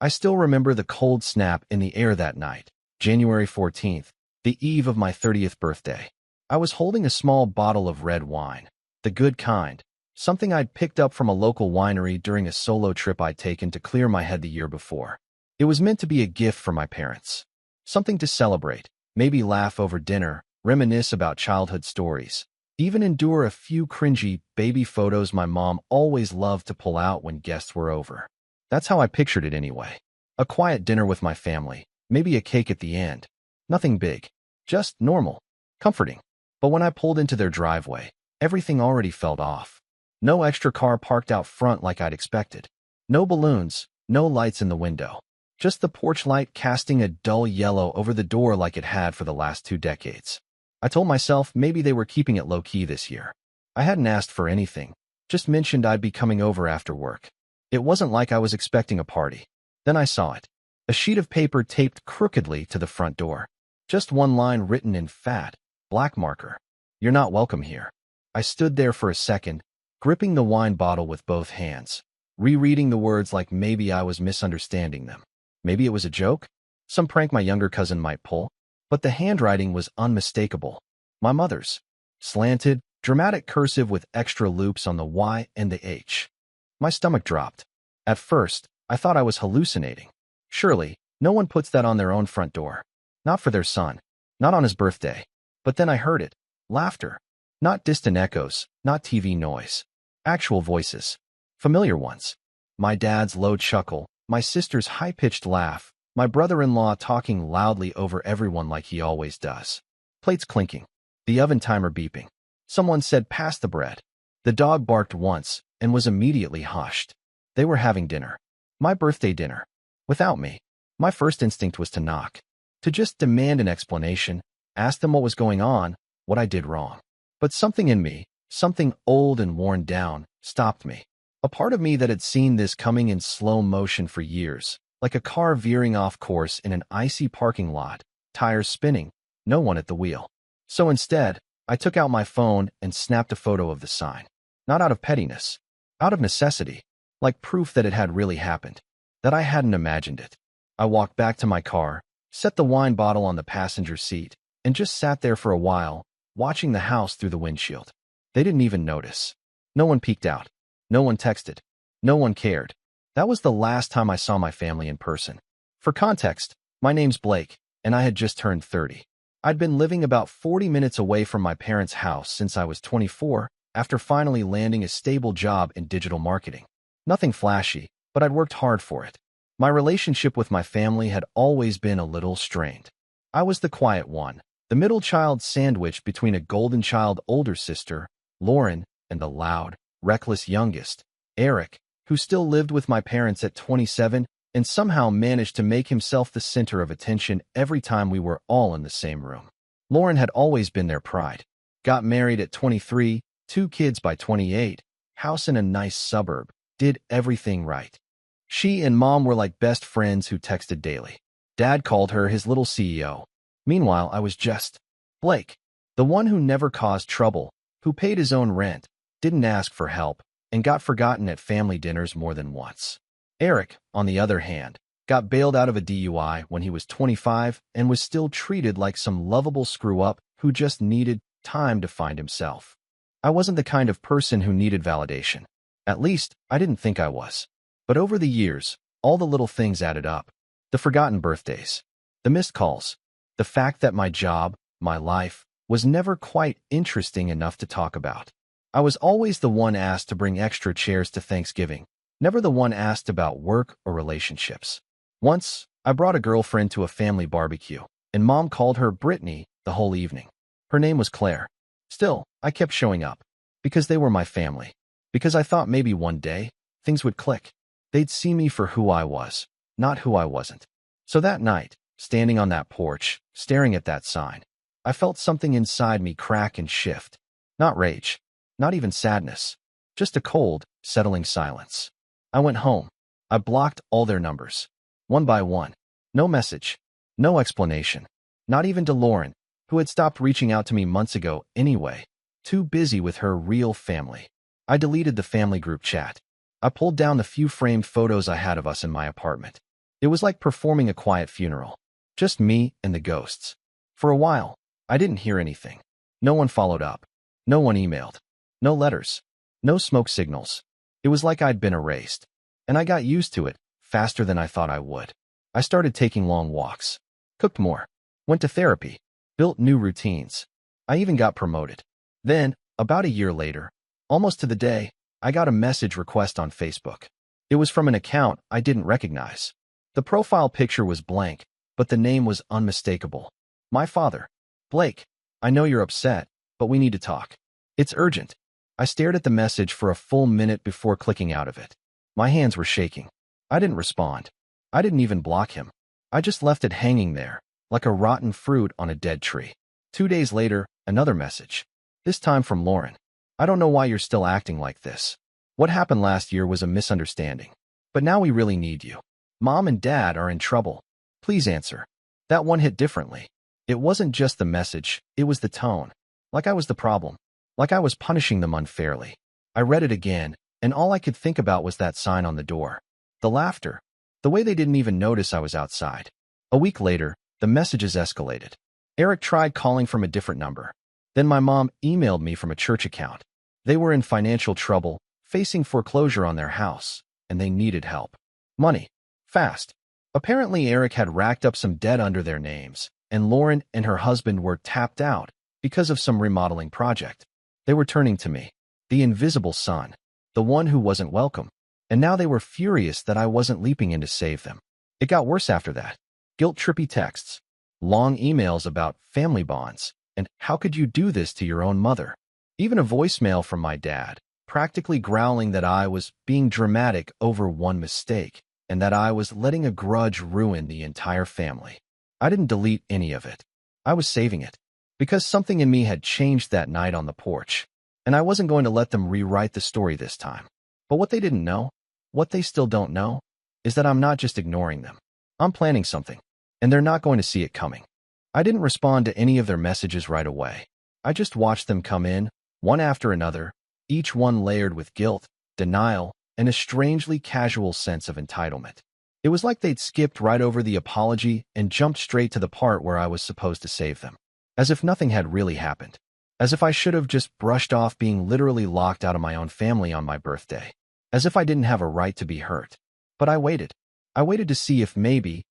I still remember the cold snap in the air that night, January 14th, the eve of my 30th birthday. I was holding a small bottle of red wine, the good kind, something I'd picked up from a local winery during a solo trip I'd taken to clear my head the year before. It was meant to be a gift for my parents. Something to celebrate, maybe laugh over dinner, reminisce about childhood stories, even endure a few cringy baby photos my mom always loved to pull out when guests were over. That's how I pictured it anyway. A quiet dinner with my family, maybe a cake at the end. Nothing big, just normal, comforting. But when I pulled into their driveway, everything already felt off. No extra car parked out front like I'd expected. No balloons, no lights in the window. Just the porch light casting a dull yellow over the door like it had for the last 2 decades. I told myself maybe they were keeping it low-key this year. I hadn't asked for anything, just mentioned I'd be coming over after work. It wasn't like I was expecting a party. Then I saw it. A sheet of paper taped crookedly to the front door. Just one line written in fat, black marker. "You're not welcome here." I stood there for a second, gripping the wine bottle with both hands, rereading the words like maybe I was misunderstanding them. Maybe it was a joke? Some prank my younger cousin might pull? But the handwriting was unmistakable. My mother's. Slanted, dramatic cursive with extra loops on the Y and the H. My stomach dropped. At first, I thought I was hallucinating. Surely, no one puts that on their own front door. Not for their son. Not on his birthday. But then I heard it. Laughter. Not distant echoes, not TV noise. Actual voices. Familiar ones. My dad's low chuckle, my sister's high-pitched laugh, my brother-in-law talking loudly over everyone like he always does. Plates clinking. The oven timer beeping. Someone said, "Pass the bread." The dog barked once and was immediately hushed. They were having dinner. My birthday dinner. Without me. My first instinct was to knock. To just demand an explanation, ask them what was going on, what I did wrong. But something in me, something old and worn down, stopped me. A part of me that had seen this coming in slow motion for years, like a car veering off course in an icy parking lot, tires spinning, no one at the wheel. So instead, I took out my phone and snapped a photo of the sign. Not out of pettiness, out of necessity, like proof that it had really happened, that I hadn't imagined it. I walked back to my car, set the wine bottle on the passenger seat, and just sat there for a while, watching the house through the windshield. They didn't even notice. No one peeked out. No one texted. No one cared. That was the last time I saw my family in person. For context, my name's Blake, and I had just turned 30. I'd been living about 40 minutes away from my parents' house since I was 24, after finally landing a stable job in digital marketing. Nothing flashy, but I'd worked hard for it. My relationship with my family had always been a little strained. I was the quiet one, the middle child sandwiched between a golden child older sister, Lauren, and the loud, reckless youngest, Eric, who still lived with my parents at 27 and somehow managed to make himself the center of attention every time we were all in the same room. Lauren had always been their pride. Got married at 23, 2 kids by 28, house in a nice suburb, did everything right. She and Mom were like best friends who texted daily. Dad called her his little CEO. Meanwhile, I was just Blake, the one who never caused trouble, who paid his own rent, didn't ask for help, and got forgotten at family dinners more than once. Eric, on the other hand, got bailed out of a DUI when he was 25 and was still treated like some lovable screw-up who just needed time to find himself. I wasn't the kind of person who needed validation. At least, I didn't think I was. But over the years, all the little things added up. The forgotten birthdays, the missed calls, the fact that my job, my life, was never quite interesting enough to talk about. I was always the one asked to bring extra chairs to Thanksgiving, never the one asked about work or relationships. Once, I brought a girlfriend to a family barbecue, and Mom called her Brittany the whole evening. Her name was Claire. Still, I kept showing up, because they were my family, because I thought maybe one day, things would click. They'd see me for who I was, not who I wasn't. So that night, standing on that porch, staring at that sign, I felt something inside me crack and shift. Not rage, not even sadness, just a cold, settling silence. I went home. I blocked all their numbers, one by one. No message, no explanation, not even to Lauren, who had stopped reaching out to me months ago anyway, too busy with her real family. I deleted the family group chat. I pulled down the few framed photos I had of us in my apartment. It was like performing a quiet funeral. Just me and the ghosts. For a while, I didn't hear anything. No one followed up. No one emailed. No letters. No smoke signals. It was like I'd been erased. And I got used to it, faster than I thought I would. I started taking long walks. Cooked more. Went to therapy. Built new routines. I even got promoted. Then, about a year later, almost to the day, I got a message request on Facebook. It was from an account I didn't recognize. The profile picture was blank, but the name was unmistakable. My father. Blake, I know you're upset, but we need to talk. It's urgent. I stared at the message for a full minute before clicking out of it. My hands were shaking. I didn't respond. I didn't even block him. I just left it hanging there, like a rotten fruit on a dead tree. 2 days later, another message. This time from Lauren. I don't know why you're still acting like this. What happened last year was a misunderstanding. But now we really need you. Mom and Dad are in trouble. Please answer. That one hit differently. It wasn't just the message, it was the tone. Like I was the problem. Like I was punishing them unfairly. I read it again, and all I could think about was that sign on the door. The laughter. The way they didn't even notice I was outside. A week later, the messages escalated. Eric tried calling from a different number. Then my mom emailed me from a church account. They were in financial trouble, facing foreclosure on their house, and they needed help. Money. Fast. Apparently Eric had racked up some debt under their names, and Lauren and her husband were tapped out because of some remodeling project. They were turning to me, the invisible son, the one who wasn't welcome, and now they were furious that I wasn't leaping in to save them. It got worse after that. Guilt-trippy texts, long emails about family bonds, and how could you do this to your own mother? Even a voicemail from my dad, practically growling that I was being dramatic over one mistake, and that I was letting a grudge ruin the entire family. I didn't delete any of it. I was saving it. Because something in me had changed that night on the porch, and I wasn't going to let them rewrite the story this time. But what they didn't know, what they still don't know, is that I'm not just ignoring them. I'm planning something, and they're not going to see it coming. I didn't respond to any of their messages right away. I just watched them come in, one after another, each one layered with guilt, denial, and a strangely casual sense of entitlement. It was like they'd skipped right over the apology and jumped straight to the part where I was supposed to save them. As if nothing had really happened. As if I should have just brushed off being literally locked out of my own family on my birthday. As if I didn't have a right to be hurt. But I waited. I waited to see if maybe,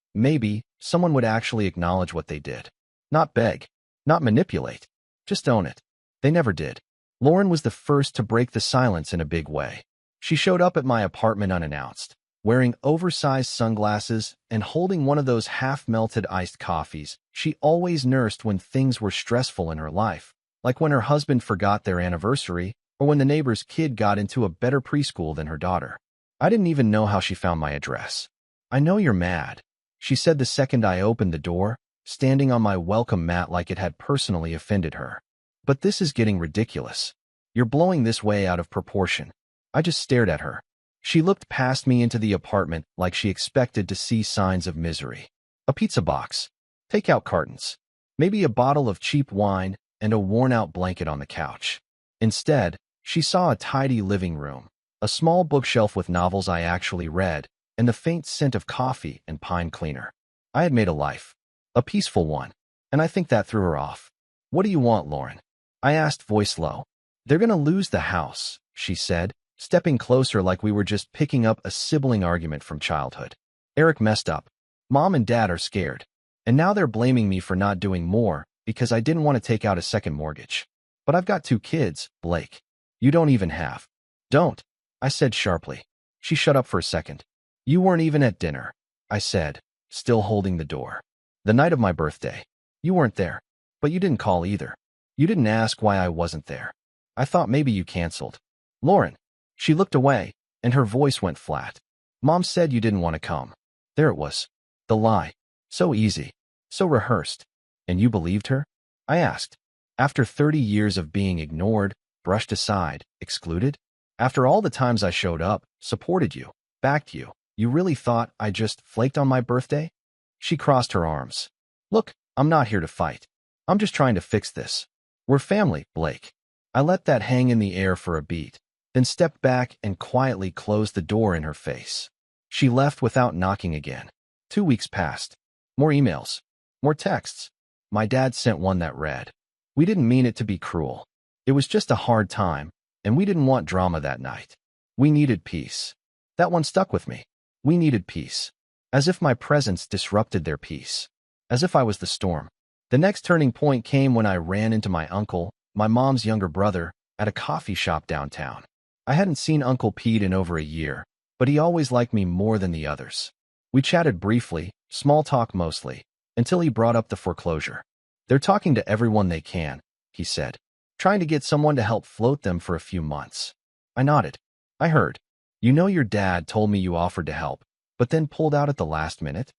someone would actually acknowledge what they did. Not beg. Not manipulate. Just own it. They never did. Lauren was the first to break the silence in a big way. She showed up at my apartment unannounced, wearing oversized sunglasses and holding one of those half-melted iced coffees she always nursed when things were stressful in her life, like when her husband forgot their anniversary or when the neighbor's kid got into a better preschool than her daughter. I didn't even know how she found my address. I know you're mad, she said the second I opened the door, standing on my welcome mat like it had personally offended her. But this is getting ridiculous. You're blowing this way out of proportion. I just stared at her. She looked past me into the apartment like she expected to see signs of misery. A pizza box, takeout cartons, maybe a bottle of cheap wine, and a worn-out blanket on the couch. Instead, she saw a tidy living room, a small bookshelf with novels I actually read, and the faint scent of coffee and pine cleaner. I had made a life, a peaceful one, and I think that threw her off. What do you want, Lauren? I asked, voice low. They're gonna lose the house, she said, stepping closer like we were just picking up a sibling argument from childhood. Eric messed up. Mom and Dad are scared. And now they're blaming me for not doing more because I didn't want to take out a second mortgage. But I've got 2 kids, Blake. You don't even have. Don't, I said sharply. She shut up for a second. You weren't even at dinner, I said, still holding the door. The night of my birthday. You weren't there. But you didn't call either. You didn't ask why I wasn't there. I thought maybe you canceled. Lauren. She looked away, and her voice went flat. Mom said you didn't want to come. There it was. The lie. So easy. So rehearsed. And you believed her? I asked. After 30 years of being ignored, brushed aside, excluded? After all the times I showed up, supported you, backed you, you really thought I just flaked on my birthday? She crossed her arms. Look, I'm not here to fight. I'm just trying to fix this. We're family, Blake. I let that hang in the air for a beat, then stepped back and quietly closed the door in her face. She left without knocking again. 2 weeks passed. More emails. More texts. My dad sent one that read, "We didn't mean it to be cruel. It was just a hard time, and we didn't want drama that night. We needed peace." That one stuck with me. We needed peace. As if my presence disrupted their peace. As if I was the storm. The next turning point came when I ran into my uncle, my mom's younger brother, at a coffee shop downtown. I hadn't seen Uncle Pete in over a year, but he always liked me more than the others. We chatted briefly, small talk mostly, until he brought up the foreclosure. "They're talking to everyone they can," he said, "trying to get someone to help float them for a few months." I nodded. "I heard. You know your dad told me you offered to help, but then pulled out at the last minute?"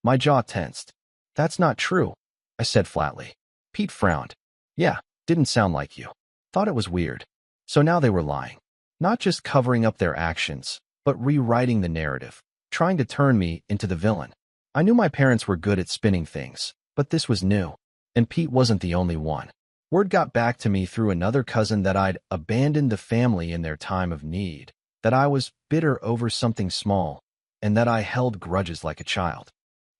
My jaw tensed. "That's not true," I said flatly. Pete frowned. "Yeah, didn't sound like you. Thought it was weird." So now they were lying. Not just covering up their actions, but rewriting the narrative, trying to turn me into the villain. I knew my parents were good at spinning things, but this was new. And Pete wasn't the only one. Word got back to me through another cousin that I'd abandoned the family in their time of need, that I was bitter over something small, and that I held grudges like a child.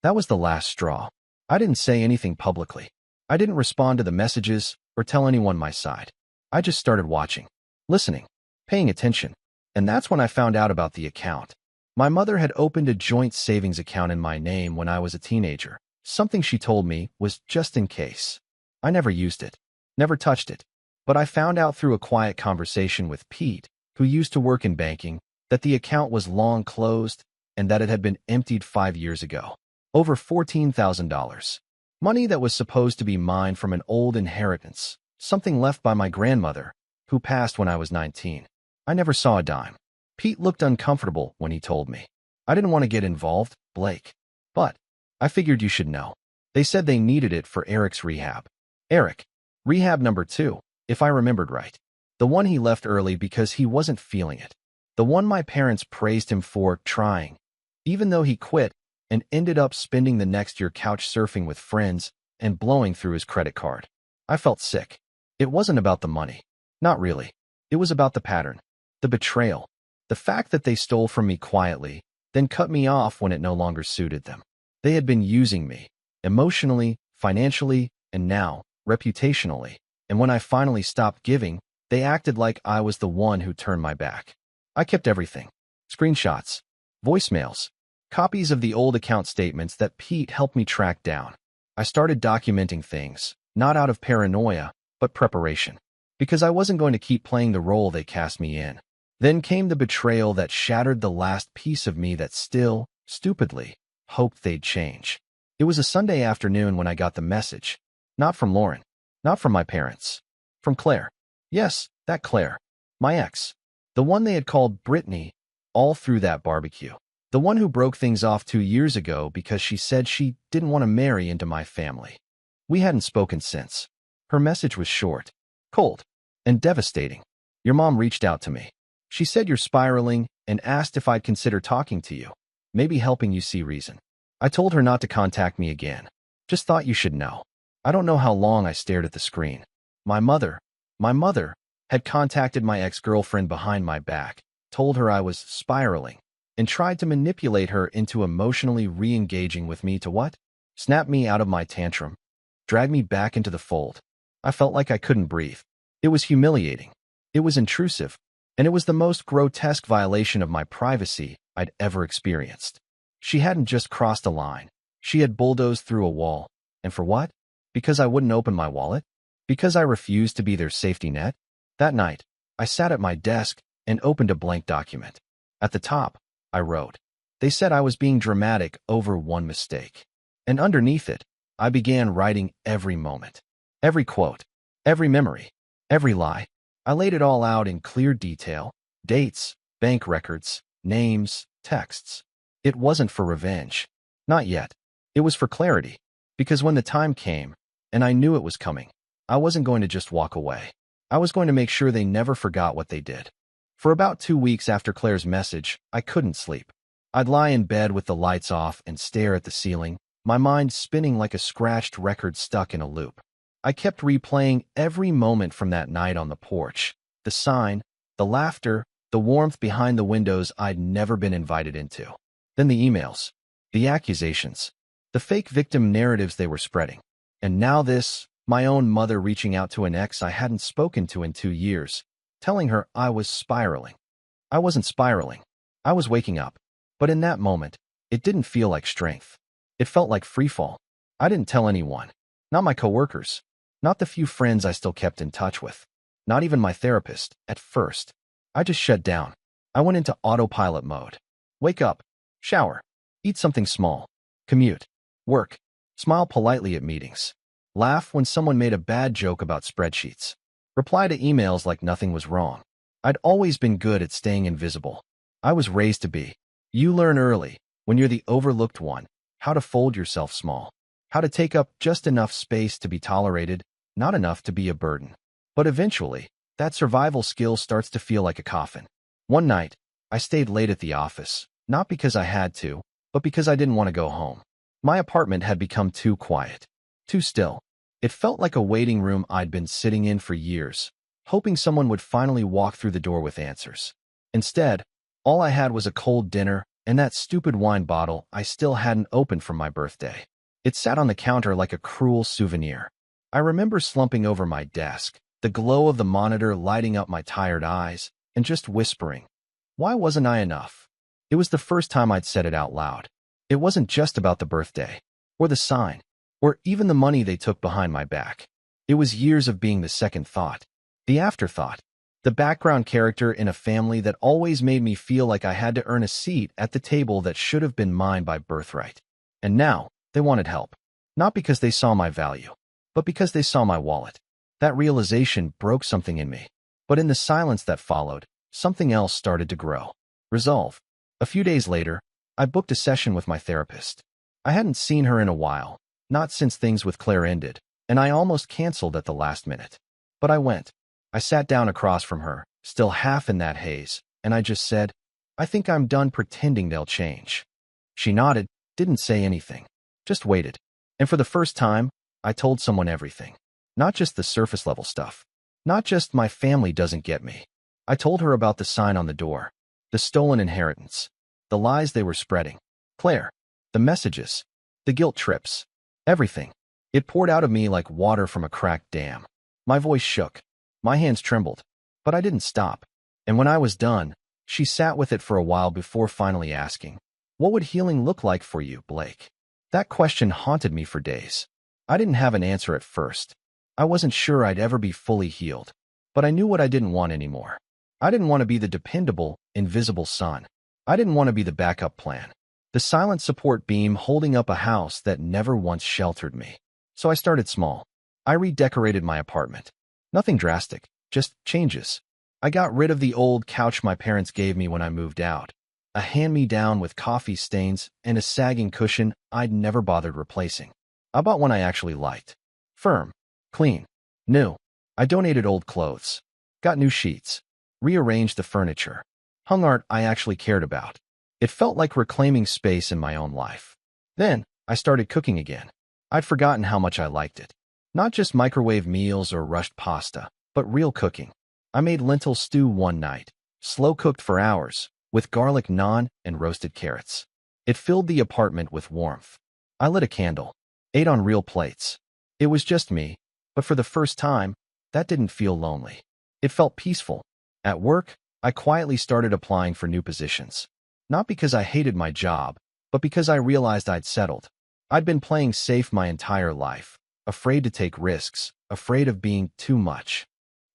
That was the last straw. I didn't say anything publicly. I didn't respond to the messages or tell anyone my side. I just started watching, listening, paying attention. And that's when I found out about the account. My mother had opened a joint savings account in my name when I was a teenager. Something she told me was just in case. I never used it, never touched it. But I found out through a quiet conversation with Pete, who used to work in banking, that the account was long closed and that it had been emptied 5 years ago. Over $14,000. Money that was supposed to be mine from an old inheritance, something left by my grandmother, who passed when I was 19. I never saw a dime. Pete looked uncomfortable when he told me. I didn't want to get involved, Blake. But I figured you should know. They said they needed it for Eric's rehab. Eric. Rehab number 2, if I remembered right. The one he left early because he wasn't feeling it. The one my parents praised him for trying, even though he quit and ended up spending the next year couch surfing with friends and blowing through his credit card. I felt sick. It wasn't about the money. Not really. It was about the pattern. The betrayal. The fact that they stole from me quietly, then cut me off when it no longer suited them. They had been using me, emotionally, financially, and now, reputationally. And when I finally stopped giving, they acted like I was the one who turned my back. I kept everything. Screenshots, voicemails, copies of the old account statements that Pete helped me track down. I started documenting things, not out of paranoia, but preparation. Because I wasn't going to keep playing the role they cast me in. Then came the betrayal that shattered the last piece of me that still, stupidly, hoped they'd change. It was a Sunday afternoon when I got the message. Not from Lauren. Not from my parents. From Claire. Yes, that Claire. My ex. The one they had called Brittany all through that barbecue. The one who broke things off 2 years ago because she said she didn't want to marry into my family. We hadn't spoken since. Her message was short, cold, and devastating. "Your mom reached out to me. She said you're spiraling and asked if I'd consider talking to you, maybe helping you see reason. I told her not to contact me again. Just thought you should know." I don't know how long I stared at the screen. My mother had contacted my ex-girlfriend behind my back, told her I was spiraling, and tried to manipulate her into emotionally re-engaging with me to what? Snap me out of my tantrum, drag me back into the fold. I felt like I couldn't breathe. It was humiliating. It was intrusive. And it was the most grotesque violation of my privacy I'd ever experienced. She hadn't just crossed a line. She had bulldozed through a wall. And for what? Because I wouldn't open my wallet? Because I refused to be their safety net? That night, I sat at my desk and opened a blank document. At the top, I wrote, "They said I was being dramatic over one mistake." And underneath it, I began writing every moment. Every quote. Every memory. Every lie. I laid it all out in clear detail. Dates, bank records, names, texts. It wasn't for revenge. Not yet. It was for clarity. Because when the time came, and I knew it was coming, I wasn't going to just walk away. I was going to make sure they never forgot what they did. For about 2 weeks after Claire's message, I couldn't sleep. I'd lie in bed with the lights off and stare at the ceiling, my mind spinning like a scratched record stuck in a loop. I kept replaying every moment from that night on the porch. The sign, the laughter, the warmth behind the windows I'd never been invited into. Then the emails. the accusations, the fake victim narratives they were spreading. And now this, my own mother reaching out to an ex I hadn't spoken to in 2 years, telling her I was spiraling. I wasn't spiraling. I was waking up. But in that moment, it didn't feel like strength. It felt like freefall. I didn't tell anyone. Not my coworkers. Not the few friends I still kept in touch with. Not even my therapist, at first. I just shut down. I went into autopilot mode. Wake up. Shower. Eat something small. Commute. Work. Smile politely at meetings. Laugh when someone made a bad joke about spreadsheets. Reply to emails like nothing was wrong. I'd always been good at staying invisible. I was raised to be. You learn early, when you're the overlooked one, how to fold yourself small. How to take up just enough space to be tolerated, not enough to be a burden. But eventually, that survival skill starts to feel like a coffin. One night, I stayed late at the office, not because I had to, but because I didn't want to go home. My apartment had become too quiet, too still. It felt like a waiting room I'd been sitting in for years, hoping someone would finally walk through the door with answers. Instead, all I had was a cold dinner and that stupid wine bottle I still hadn't opened from my birthday. It sat on the counter like a cruel souvenir. I remember slumping over my desk, the glow of the monitor lighting up my tired eyes, and just whispering, "Why wasn't I enough?" It was the first time I'd said it out loud. It wasn't just about the birthday, or the sign, or even the money they took behind my back. It was years of being the second thought, the afterthought, the background character in a family that always made me feel like I had to earn a seat at the table that should have been mine by birthright. And now, they wanted help. Not because they saw my value, but because they saw my wallet. That realization broke something in me. But in the silence that followed, something else started to grow. Resolve. A few days later, I booked a session with my therapist. I hadn't seen her in a while, not since things with Claire ended, and I almost canceled at the last minute. But I went. I sat down across from her, still half in that haze, and I just said, "I think I'm done pretending they'll change." She nodded, didn't say anything, just waited. And for the first time, I told someone everything. Not just the surface level stuff. Not just my family doesn't get me. I told her about the sign on the door, the stolen inheritance, the lies they were spreading, Claire, the messages, the guilt trips, everything. It poured out of me like water from a cracked dam. My voice shook. My hands trembled, but I didn't stop. And when I was done, she sat with it for a while before finally asking, "What would healing look like for you, Blake?" That question haunted me for days. I didn't have an answer at first. I wasn't sure I'd ever be fully healed, but I knew what I didn't want anymore. I didn't want to be the dependable, invisible son. I didn't want to be the backup plan, the silent support beam holding up a house that never once sheltered me. So I started small. I redecorated my apartment. Nothing drastic, just changes. I got rid of the old couch my parents gave me when I moved out, a hand-me-down with coffee stains and a sagging cushion I'd never bothered replacing. I bought one I actually liked. Firm, clean, new. I donated old clothes, got new sheets, rearranged the furniture, hung art I actually cared about. It felt like reclaiming space in my own life. Then, I started cooking again. I'd forgotten how much I liked it. Not just microwave meals or rushed pasta, but real cooking. I made lentil stew one night, slow-cooked for hours, with garlic naan and roasted carrots. It filled the apartment with warmth. I lit a candle, ate on real plates. It was just me, but for the first time, that didn't feel lonely. It felt peaceful. At work, I quietly started applying for new positions. Not because I hated my job, but because I realized I'd settled. I'd been playing safe my entire life, afraid to take risks, afraid of being too much.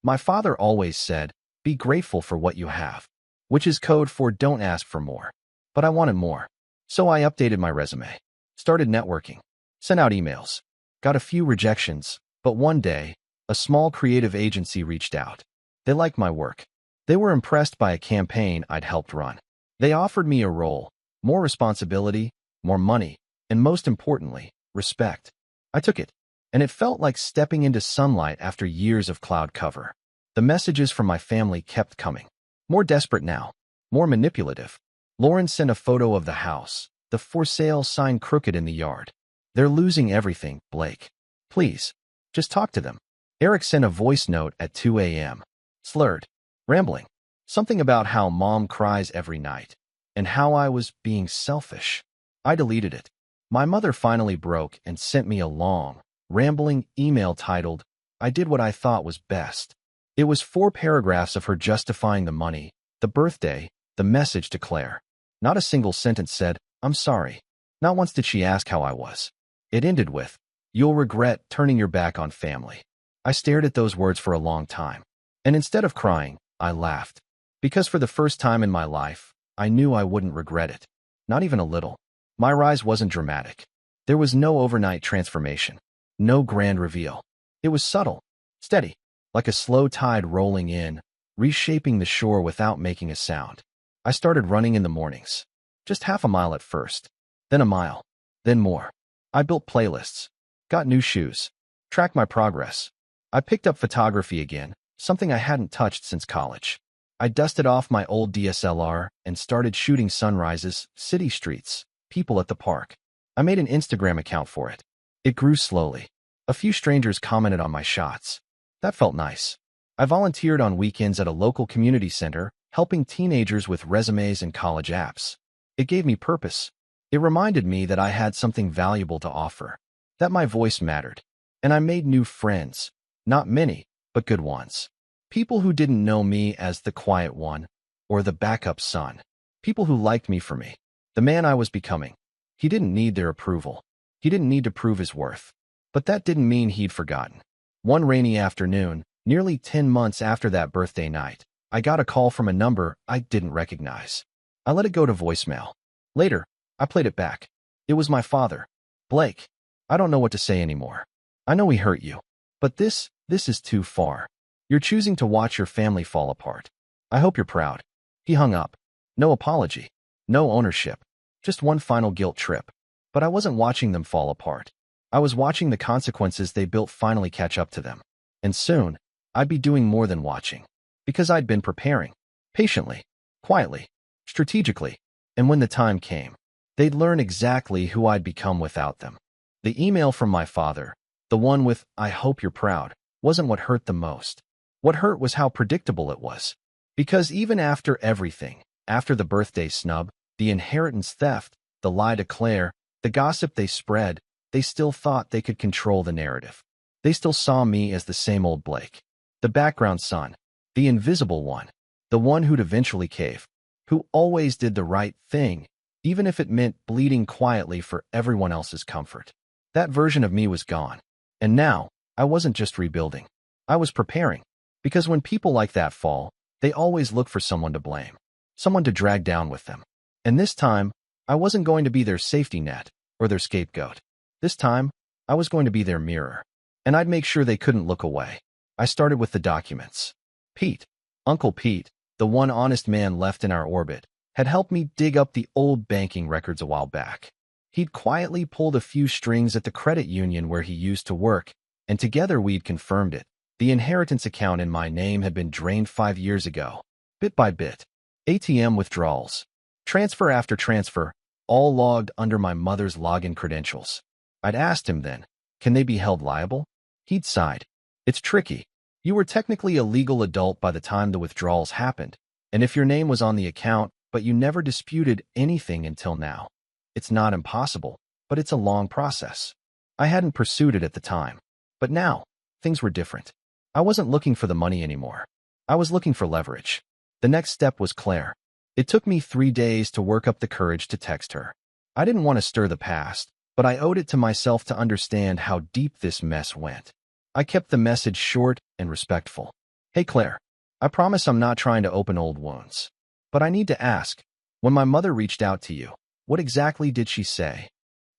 My father always said, "Be grateful for what you have," which is code for don't ask for more. But I wanted more. So I updated my resume, started networking, sent out emails, got a few rejections, but one day, a small creative agency reached out. They liked my work. They were impressed by a campaign I'd helped run. They offered me a role, more responsibility, more money, and most importantly, respect. I took it, and it felt like stepping into sunlight after years of cloud cover. The messages from my family kept coming. More desperate now, more manipulative. Lauren sent a photo of the house, the for sale sign crooked in the yard. "They're losing everything, Blake. Please, just talk to them." Eric sent a voice note at 2 a.m. Slurred, rambling. Something about how mom cries every night, and how I was being selfish. I deleted it. My mother finally broke and sent me a long, rambling email titled, "I did what I thought was best." It was 4 paragraphs of her justifying the money, the birthday, the message to Claire. Not a single sentence said, "I'm sorry." Not once did she ask how I was. It ended with, "You'll regret turning your back on family." I stared at those words for a long time. And instead of crying, I laughed. Because for the first time in my life, I knew I wouldn't regret it. Not even a little. My rise wasn't dramatic. There was no overnight transformation. No grand reveal. It was subtle, steady, like a slow tide rolling in, reshaping the shore without making a sound. I started running in the mornings. Just half a mile at first. Then a mile. Then more. I built playlists. Got new shoes. Tracked my progress. I picked up photography again, something I hadn't touched since college. I dusted off my old DSLR and started shooting sunrises, city streets, people at the park. I made an Instagram account for it. It grew slowly. A few strangers commented on my shots. That felt nice. I volunteered on weekends at a local community center, helping teenagers with resumes and college apps. It gave me purpose. It reminded me that I had something valuable to offer, that my voice mattered. And I made new friends. Not many, but good ones. People who didn't know me as the quiet one or the backup son. People who liked me for me, the man I was becoming. He didn't need their approval. He didn't need to prove his worth. But that didn't mean he'd forgotten. One rainy afternoon, nearly 10 months after that birthday night, I got a call from a number I didn't recognize. I let it go to voicemail. Later, I played it back. It was my father. "Blake, I don't know what to say anymore. I know we hurt you. But this is too far. You're choosing to watch your family fall apart. I hope you're proud." He hung up. No apology. No ownership. Just one final guilt trip. But I wasn't watching them fall apart. I was watching the consequences they built finally catch up to them. And soon, I'd be doing more than watching. Because I'd been preparing. Patiently. Quietly. Strategically. And when the time came, they'd learn exactly who I'd become without them. The email from my father, the one with, "I hope you're proud," wasn't what hurt the most. What hurt was how predictable it was. Because even after everything, after the birthday snub, the inheritance theft, the lie to Claire, the gossip they spread, they still thought they could control the narrative. They still saw me as the same old Blake. The background son. The invisible one. The one who'd eventually cave. Who always did the right thing, even if it meant bleeding quietly for everyone else's comfort. That version of me was gone. And now, I wasn't just rebuilding. I was preparing. Because when people like that fall, they always look for someone to blame. Someone to drag down with them. And this time, I wasn't going to be their safety net or their scapegoat. This time, I was going to be their mirror. And I'd make sure they couldn't look away. I started with the documents. Pete, Uncle Pete, the one honest man left in our orbit, had helped me dig up the old banking records a while back. He'd quietly pulled a few strings at the credit union where he used to work, and together we'd confirmed it. The inheritance account in my name had been drained 5 years ago, bit by bit. ATM withdrawals, transfer after transfer, all logged under my mother's login credentials. I'd asked him then, "Can they be held liable?" He'd sighed. "It's tricky. You were technically a legal adult by the time the withdrawals happened, and if your name was on the account, but you never disputed anything until now. It's not impossible, but it's a long process." I hadn't pursued it at the time. But now, things were different. I wasn't looking for the money anymore. I was looking for leverage. The next step was Claire. It took me 3 days to work up the courage to text her. I didn't want to stir the past, but I owed it to myself to understand how deep this mess went. I kept the message short and respectful. "Hey Claire, I promise I'm not trying to open old wounds. But I need to ask, when my mother reached out to you, what exactly did she say?"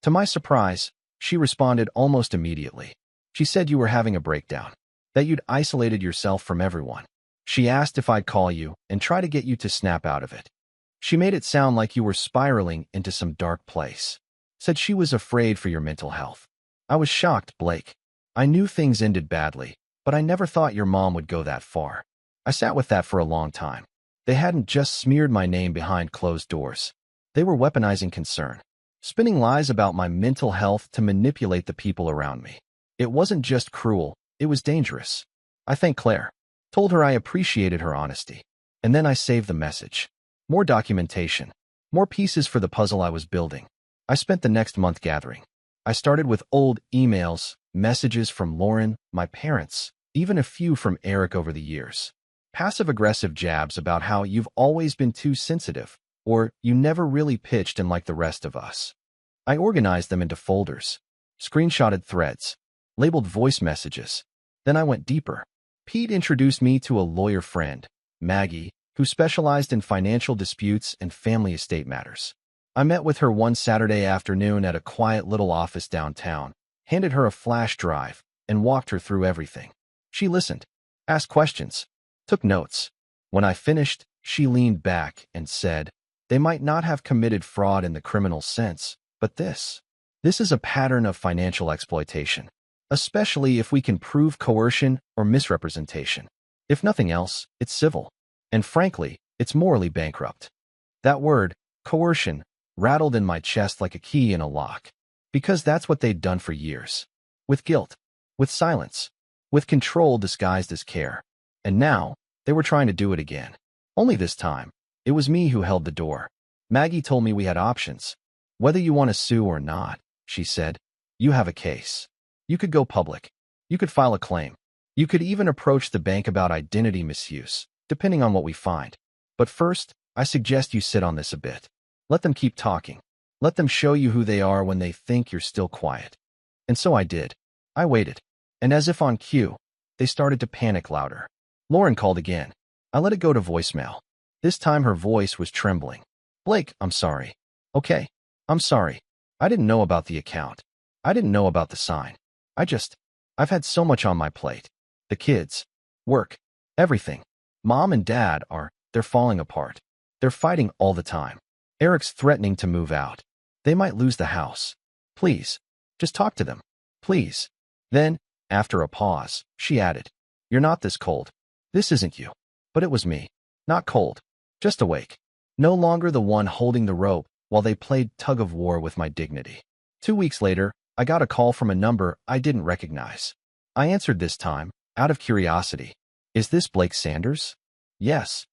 To my surprise, she responded almost immediately. She said you were having a breakdown, that you'd isolated yourself from everyone. She asked if I'd call you and try to get you to snap out of it. She made it sound like you were spiraling into some dark place. Said she was afraid for your mental health. I was shocked, Blake. I knew things ended badly, but I never thought your mom would go that far. I sat with that for a long time. They hadn't just smeared my name behind closed doors. They were weaponizing concern, spinning lies about my mental health to manipulate the people around me. It wasn't just cruel, it was dangerous. I thanked Claire, told her I appreciated her honesty, and then I saved the message. More documentation, more pieces for the puzzle I was building. I spent the next month gathering. I started with old emails, messages from Lauren, my parents, even a few from Eric over the years. Passive-aggressive jabs about how you've always been too sensitive, or you never really pitched in like the rest of us. I organized them into folders, screenshotted threads, labeled voice messages. Then I went deeper. Pete introduced me to a lawyer friend, Maggie, who specialized in financial disputes and family estate matters. I met with her one Saturday afternoon at a quiet little office downtown, handed her a flash drive, and walked her through everything. She listened, asked questions, took notes. When I finished, she leaned back and said, "They might not have committed fraud in the criminal sense, but this is a pattern of financial exploitation, especially if we can prove coercion or misrepresentation. If nothing else, it's civil. And frankly, it's morally bankrupt." That word, coercion, rattled in my chest like a key in a lock, because that's what they'd done for years. With guilt, with silence, with control disguised as care. And now, they were trying to do it again. Only this time, it was me who held the door. Maggie told me we had options. "Whether you want to sue or not," she said, "you have a case. You could go public. You could file a claim. You could even approach the bank about identity misuse, depending on what we find. But first, I suggest you sit on this a bit. Let them keep talking. Let them show you who they are when they think you're still quiet." And so I did. I waited. And as if on cue, they started to panic louder. Lauren called again. I let it go to voicemail. This time her voice was trembling. "Blake, I'm sorry. Okay, I'm sorry. I didn't know about the account. I didn't know about the sign. I've had so much on my plate. The kids, work, everything. Mom and Dad they're falling apart. They're fighting all the time. Eric's threatening to move out. They might lose the house. Please, just talk to them. Please." Then, after a pause, she added, "You're not this cold. This isn't you." But it was me. Not cold. Just awake. No longer the one holding the rope while they played tug-of-war with my dignity. 2 weeks later, I got a call from a number I didn't recognize. I answered this time, out of curiosity. "Is this Blake Sanders?" "Yes.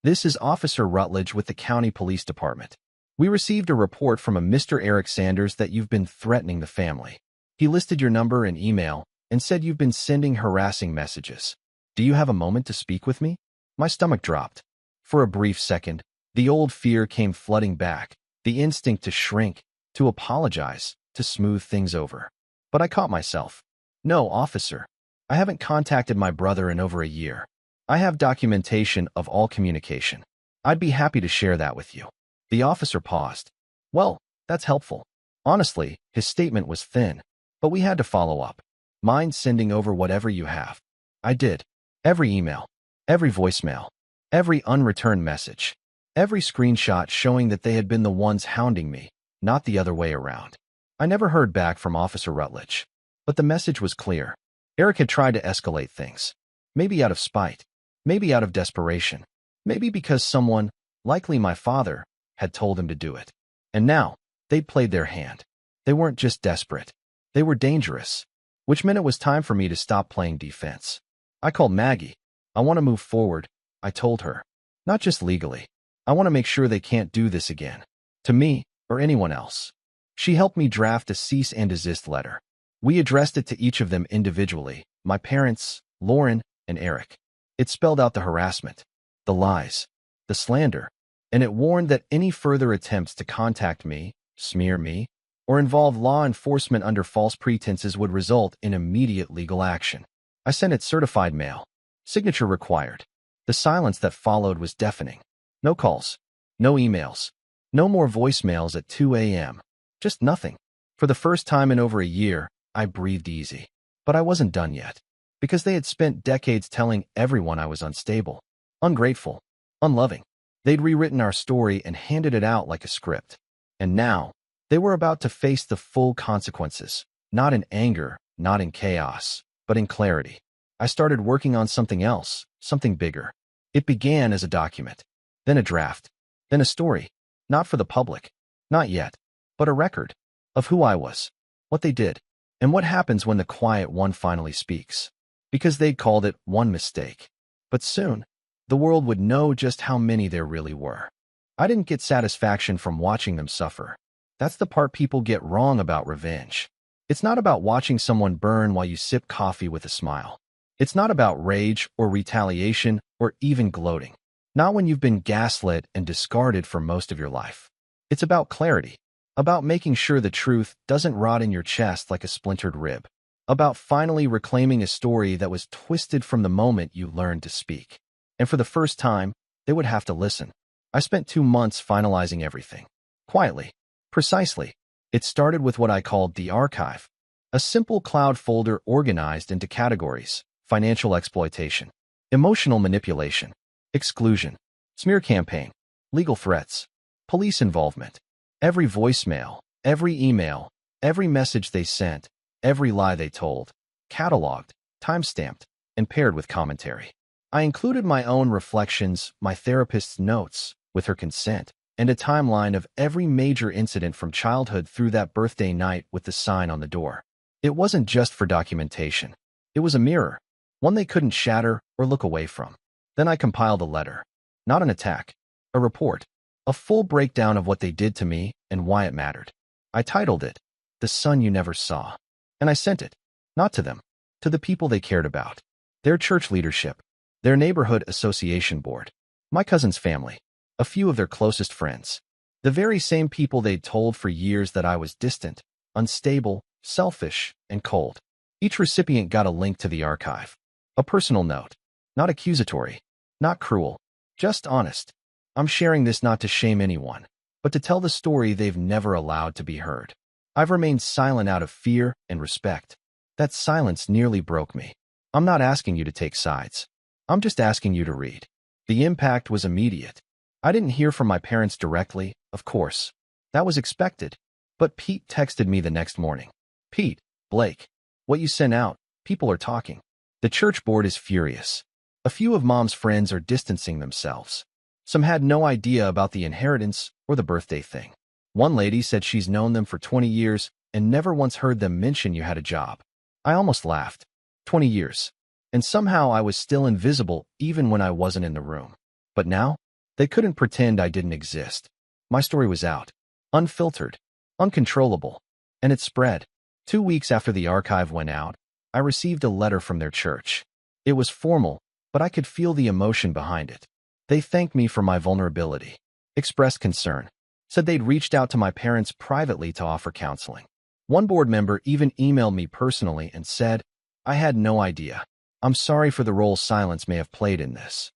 This is Officer Rutledge with the County Police Department. We received a report from a Mr. Eric Sanders that you've been threatening the family. He listed your number and email and said you've been sending harassing messages. Do you have a moment to speak with me?" My stomach dropped. For a brief second, the old fear came flooding back, the instinct to shrink, to apologize, to smooth things over. But I caught myself. "No, officer. I haven't contacted my brother in over a year. I have documentation of all communication. I'd be happy to share that with you." The officer paused. "Well, that's helpful." Honestly, his statement was thin, but we had to follow up. "Mind sending over whatever you have?" I did. Every email, every voicemail, every unreturned message, every screenshot showing that they had been the ones hounding me, not the other way around. I never heard back from Officer Rutledge, but the message was clear. Eric had tried to escalate things, maybe out of spite, maybe out of desperation, maybe because someone, likely my father, had told him to do it. And now, they'd played their hand. They weren't just desperate. They were dangerous, which meant it was time for me to stop playing defense. I called Maggie. "I want to move forward," I told her. "Not just legally. I want to make sure they can't do this again. To me, or anyone else." She helped me draft a cease and desist letter. We addressed it to each of them individually, my parents, Lauren, and Eric. It spelled out the harassment, the lies, the slander, and it warned that any further attempts to contact me, smear me, or involve law enforcement under false pretenses would result in immediate legal action. I sent it certified mail. Signature required. The silence that followed was deafening. No calls, no emails, no more voicemails at 2 a.m. Just nothing. For the first time in over a year, I breathed easy. But I wasn't done yet, because they had spent decades telling everyone I was unstable, ungrateful, unloving. They'd rewritten our story and handed it out like a script. And now, they were about to face the full consequences, not in anger, not in chaos, but in clarity. I started working on something else, something bigger. It began as a document, then a draft, then a story, not for the public, not yet, but a record of who I was, what they did, and what happens when the quiet one finally speaks. Because they'd called it one mistake. But soon, the world would know just how many there really were. I didn't get satisfaction from watching them suffer. That's the part people get wrong about revenge. It's not about watching someone burn while you sip coffee with a smile. It's not about rage or retaliation or even gloating. Not when you've been gaslit and discarded for most of your life. It's about clarity. About making sure the truth doesn't rot in your chest like a splintered rib. About finally reclaiming a story that was twisted from the moment you learned to speak. And for the first time, they would have to listen. I spent 2 months finalizing everything. Quietly. Precisely. It started with what I called the archive. A simple cloud folder organized into categories: financial exploitation, emotional manipulation, exclusion, smear campaign, legal threats, police involvement. Every voicemail, every email, every message they sent, every lie they told, cataloged, timestamped, and paired with commentary. I included my own reflections, my therapist's notes, with her consent, and a timeline of every major incident from childhood through that birthday night with the sign on the door. It wasn't just for documentation. It was a mirror, one they couldn't shatter or look away from. Then I compiled a letter. Not an attack. A report. A full breakdown of what they did to me and why it mattered. I titled it, "The Son You Never Saw." And I sent it. Not to them. To the people they cared about. Their church leadership. Their neighborhood association board. My cousin's family. A few of their closest friends. The very same people they'd told for years that I was distant, unstable, selfish, and cold. Each recipient got a link to the archive. A personal note. Not accusatory. Not cruel. Just honest. I'm sharing this not to shame anyone, but to tell the story they've never allowed to be heard. I've remained silent out of fear and respect. That silence nearly broke me. I'm not asking you to take sides. I'm just asking you to read. The impact was immediate. I didn't hear from my parents directly, of course. That was expected. But Pete texted me the next morning. "Pete, Blake, what you sent out, people are talking. The church board is furious. A few of Mom's friends are distancing themselves. Some had no idea about the inheritance or the birthday thing. One lady said she's known them for 20 years and never once heard them mention you had a job." I almost laughed. 20 years. And somehow I was still invisible even when I wasn't in the room. But now, they couldn't pretend I didn't exist. My story was out. Unfiltered. Uncontrollable. And it spread. 2 weeks after the archive went out, I received a letter from their church. It was formal, but I could feel the emotion behind it. They thanked me for my vulnerability, expressed concern, said they'd reached out to my parents privately to offer counseling. One board member even emailed me personally and said, "I had no idea. I'm sorry for the role silence may have played in this."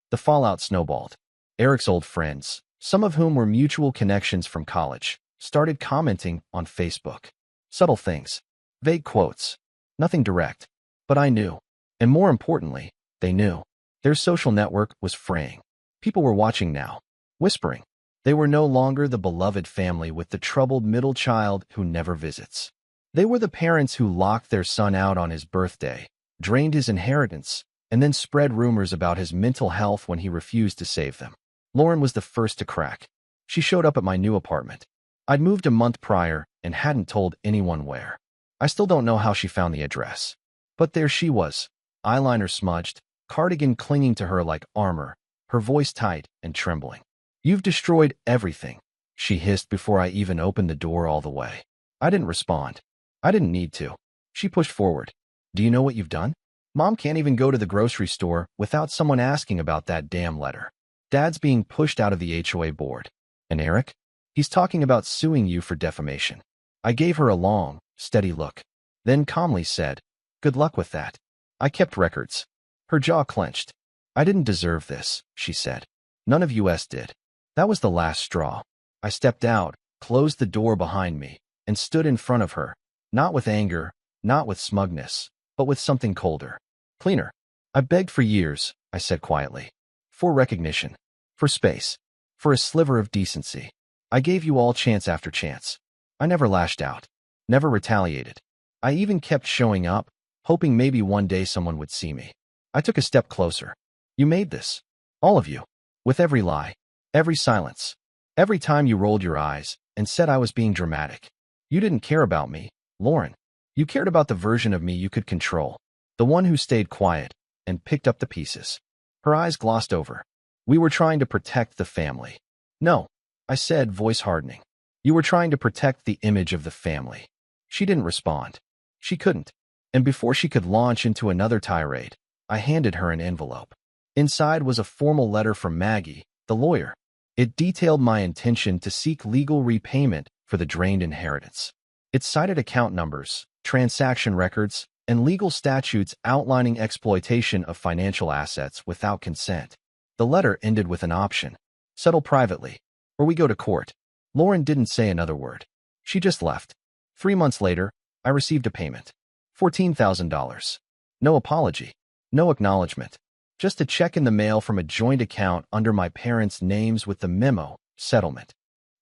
The fallout snowballed. Eric's old friends, some of whom were mutual connections from college, started commenting on Facebook. Subtle things. Vague quotes. Nothing direct. But I knew. And more importantly, they knew. Their social network was fraying. People were watching now. Whispering. They were no longer the beloved family with the troubled middle child who never visits. They were the parents who locked their son out on his birthday, drained his inheritance, and then spread rumors about his mental health when he refused to save them. Lauren was the first to crack. She showed up at my new apartment. I'd moved a month prior and hadn't told anyone where. I still don't know how she found the address. But there she was, eyeliner smudged, cardigan clinging to her like armor, her voice tight and trembling. "You've destroyed everything," she hissed before I even opened the door all the way. I didn't respond. I didn't need to. She pushed forward. "Do you know what you've done? Mom can't even go to the grocery store without someone asking about that damn letter. Dad's being pushed out of the HOA board. And Eric? He's talking about suing you for defamation." I gave her a long, steady look, then calmly said, "Good luck with that." I kept records. Her jaw clenched. "I didn't deserve this," she said. "None of us did." That was the last straw. I stepped out, closed the door behind me, and stood in front of her, not with anger, not with smugness, but with something colder. Cleaner. "I begged for years," I said quietly. "For recognition. For space. For a sliver of decency. I gave you all chance after chance. I never lashed out. Never retaliated. I even kept showing up, hoping maybe one day someone would see me. I took a step closer. You made this. All of you. With every lie. Every silence. Every time you rolled your eyes and said I was being dramatic. You didn't care about me, Lauren. You cared about the version of me you could control. The one who stayed quiet and picked up the pieces." Her eyes glossed over. "We were trying to protect the family." "No," I said, voice hardening. You were trying to protect the image of the family. She didn't respond. She couldn't. And before she could launch into another tirade, I handed her an envelope. Inside was a formal letter from Maggie, the lawyer. It detailed my intention to seek legal repayment for the drained inheritance. It cited account numbers, transaction records, and legal statutes outlining exploitation of financial assets without consent. The letter ended with an option: settle privately, or we go to court. Lauren didn't say another word. She just left. 3 months later, I received a payment. $14,000. No apology. No acknowledgement. Just a check in the mail from a joint account under my parents' names with the memo, settlement.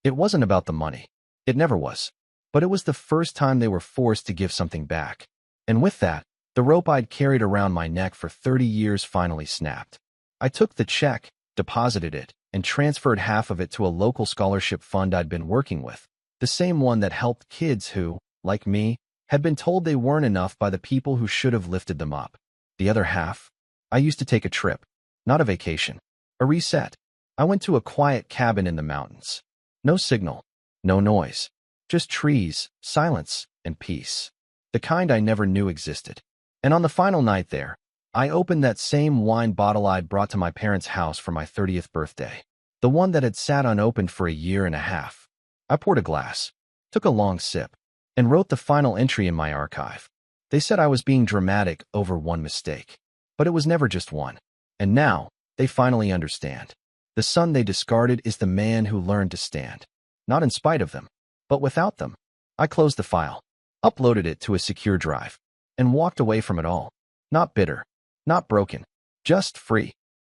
It wasn't about the money. It never was. But it was the first time they were forced to give something back. And with that, the rope I'd carried around my neck for 30 years finally snapped. I took the check, deposited it, and transferred half of it to a local scholarship fund I'd been working with, the same one that helped kids who, like me, had been told they weren't enough by the people who should have lifted them up. The other half, I used to take a trip, not a vacation, a reset. I went to a quiet cabin in the mountains. No signal, no noise, just trees, silence, and peace. The kind I never knew existed. And on the final night there, I opened that same wine bottle I'd brought to my parents' house for my 30th birthday, the one that had sat unopened for a year and a half. I poured a glass, took a long sip, and wrote the final entry in my archive. They said I was being dramatic over one mistake, but it was never just one. And now, they finally understand. The son they discarded is the man who learned to stand. Not in spite of them, but without them. I closed the file, uploaded it to a secure drive, and walked away from it all. Not bitter, not broken, just free.